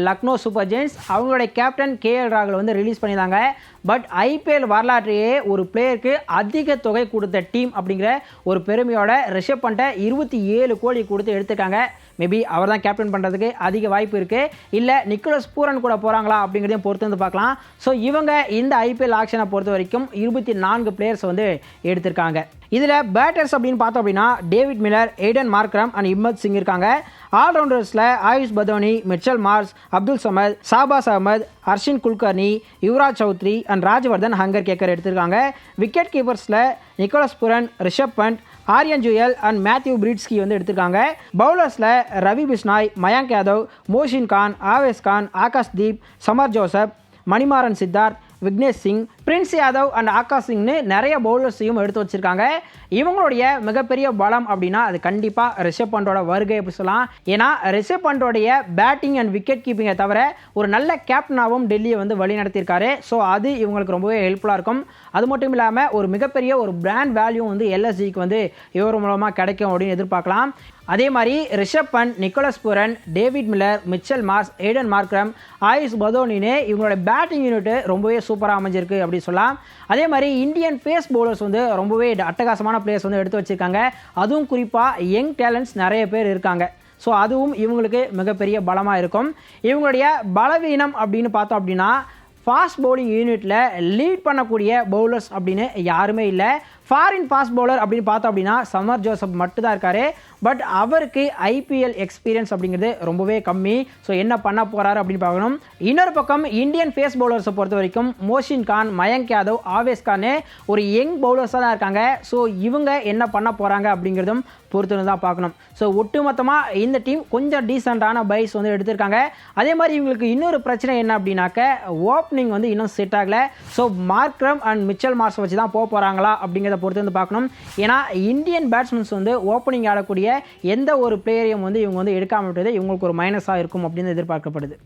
Lucknow super Jains அவங்களுடைய captain KL ராகுல் வந்து ரிலீஸ் பண்ணியிருந்தாங்க. பட் ஐபிஎல் வரலாற்றையே ஒரு பிளேயருக்கு அதிக தொகை கொடுத்த டீம் அப்படிங்கிற ஒரு பெருமையோட ரிஷப் பண்ட்டை 27 கோடி கொடுத்து எடுத்துருக்காங்க. மேபி அவர் தான் கேப்டன் பண்ணுறதுக்கு அதிக வாய்ப்பு இருக்குது. இல்லை நிக்கோலஸ் பூரன் கூட போகிறாங்களா அப்படிங்கிறதையும் பொறுத்து வந்து பார்க்கலாம். ஸோ இவங்க இந்த ஐபிஎல் ஆக்ஷனை பொறுத்த வரைக்கும் 24 பிளேயர்ஸ் வந்து எடுத்திருக்காங்க. இதில் பேட்டர்ஸ் அப்படின்னு பார்த்தோம் அப்படின்னா David Miller, Aiden Markram and Himmat Singh இருக்காங்க. ஆல்ரவுண்டர்ஸில் Ayush Badoni, Mitchell Marsh, Abdul Samad, Shahbaz Ahmed, Arshin Kulkarni, Yuvraj Chaudhary and Rajvardhan Hangargekar எடுத்திருக்காங்க. விக்கெட் கீப்பர்ஸில் Nicholas Pooran, Rishabh Pant, Aryan Juyal and Matthew Breetzke வந்து எடுத்திருக்காங்க. பவுலர்ஸில் Ravi Bishnoi, Mayank Yadav, Mohsin Khan, Avesh Khan, Akash Deep, Shamar Joseph, Manimaran Siddharth, Vignesh Singh, Prince Yadav and Akash சிங்னு நிறைய பவுலர்ஸையும் எடுத்து வச்சிருக்காங்க. இவங்களுடைய மிகப்பெரிய பலம் அப்படின்னா அது கண்டிப்பாக ரிஷப் பண்டோட வருகை அப்படி சொல்லலாம். ஏன்னா ரிஷப் பண்டோடைய பேட்டிங் அண்ட் விக்கெட் கீப்பிங்கை தவிர ஒரு நல்ல கேப்டனாகவும் டெல்லியை வந்து வழி நடத்தியிருக்காரு. ஸோ அது இவங்களுக்கு ரொம்பவே ஹெல்ப்ஃபுல்லாக இருக்கும். அது மட்டும் இல்லாமல் ஒரு மிகப்பெரிய ஒரு பிராண்ட் வேல்யூ வந்து எல்எஸ்ஜிக்கு வந்து இவர் மூலமாக கிடைக்கும் அப்படின்னு எதிர்பார்க்கலாம். அதே மாதிரி Rishabh Pant, Nicholas Pooran, David Miller, Mitchell Marsh, Aiden Markram, Ayush பதோனின்னு இவங்களோட பேட்டிங் யூனிட் ரொம்பவே சூப்பராக அமைஞ்சிருக்கு அப்படின்னு சொல்லலாம். அதே மாதிரி இந்தியன் பேஸ் பவுலர்ஸ் வந்து ரொம்பவே அட்டகாசமான பிளேயர்ஸ் வந்து எடுத்து வச்சிருக்காங்க. அதுவும் குறிப்பாக யங் டேலண்ட்ஸ் நிறைய பேர் இருக்காங்க. ஸோ அதுவும் இவங்களுக்கு மிகப்பெரிய பலமாக இருக்கும். இவங்களுடைய பலவீனம் அப்படின்னு பார்த்தோம் அப்படின்னா ஃபாஸ்ட் பவுலிங் யூனிட்டில் லீட் பண்ணக்கூடிய பவுலர்ஸ் அப்படின்னு யாருமே இல்லை. ஃபாரின் ஃபாஸ்ட் பவுலர் அப்படின்னு பார்த்தோம் அப்படின்னா சமர் ஜோசப் மட்டும்தான் இருக்கார். பட் அவருக்கு ஐபிஎல் எக்ஸ்பீரியன்ஸ் அப்படிங்கிறது ரொம்பவே கம்மி. ஸோ என்ன பண்ண போகிறாரு அப்படின்னு பார்க்கணும். இன்னொரு பக்கம் இந்தியன் பேஸ் பவுலர்ஸை பொறுத்த வரைக்கும் மோஷின் கான், மயங்க் யாதவ், ஆவேஸ் கான் ஒரு யங் பவுலர்ஸாக தான் இருக்காங்க. ஸோ இவங்க என்ன பண்ண போகிறாங்க அப்படிங்கிறதும் பொறுத்துன்னு தான் பார்க்கணும். ஸோ ஒட்டுமொத்தமாக இந்த டீம் கொஞ்சம் டீசெண்டான பைஸ் வந்து எடுத்திருக்காங்க. அதே மாதிரி இவங்களுக்கு இன்னொரு பிரச்சனை என்ன அப்படின்னாக்க ஓப்பனிங் வந்து இன்னும் செட் ஆகலை. So Markram and Mitchell Marsh வச்சு தான் போகிறாங்களா அப்படிங்கிறத பொறுத்து வந்து பார்க்கணும். ஏன்னா இந்தியன் பேட்ஸ்மேன்ஸ் வந்து ஓப்பனிங் ஆடக்கூடிய எந்த ஒரு பிளேயரையும் வந்து இவங்க வந்து எடுக்காம விட்டது இவங்களுக்கு ஒரு மைனஸாக இருக்கும் அப்படின்னு எதிர்பார்க்கப்படுது.